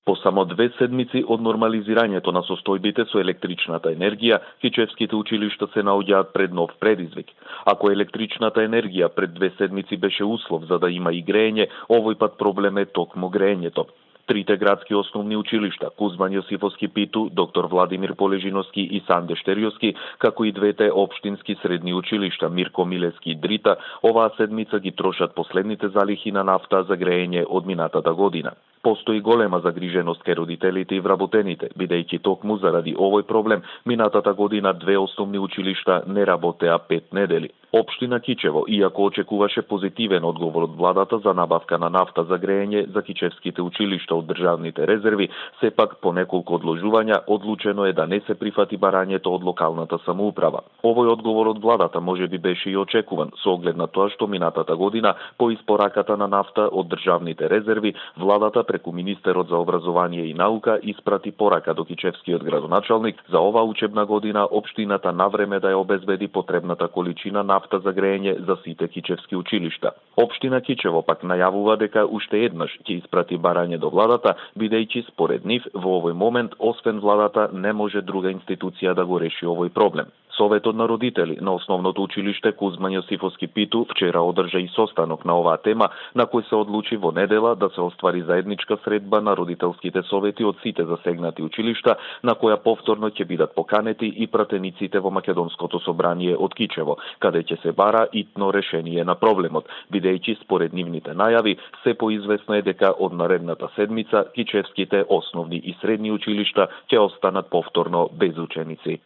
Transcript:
По само 2 седмици од нормализирањето на состојбите со електричната енергија, кичевските училишта се наоѓаат пред нов предизвик. Ако електричната енергија пред 2 седмици беше услов за да има и грење, овој пат проблем е токму грењето. Трите градски основни училишта, Кузман Јосифовски Питу, доктор Владимир Полежиновски и Санде Штериовски, како и двете општински средни училишта, Мирко Милевски и Дрита, оваа седмица ги трошат последните залихи на нафта за грење од минатата година. Постои голема загриженост кај родителите и вработените, бидејќи токму заради овој проблем, минатата година 2 основни училишта не работеа 5 недели. Општина Кичево, иако очекуваше позитивен одговор од владата за набавка на нафта за грење за кичевските училишта од државните резерви, сепак по неколку одложувања одлучено е да не се прифати барањето од локалната самоуправа. Овој одговор од владата можеби беше и очекуван, со оглед на тоа што минатата година по испораката на нафта од државните резерви, владата преку министерот за образование и наука испрати порака до кичевскиот градоначалник за оваа учебна година општината навреме да ја обезбеди потребната количина нафта за грење за сите кичевски училишта. Општина Кичево пак најавува дека уште еднаш ќе испрати барање до владата, бидејќи според нив во овој момент освен владата не може друга институција да го реши овој проблем. Советот на родители на основното училиште Кузман Јосифовски Питу вчера одржа и состанок на оваа тема, на кој се одлучи во недела да се оствари заедничка средба на родителските совети од сите засегнати училишта, на која повторно ќе бидат поканети и пратениците во Македонското собрание од Кичево, каде ќе се бара итно решение на проблемот, бидејќи според нивните најави се поизвестно е дека од наредната седмица кичевските основни и средни училишта ќе останат повторно без ученици.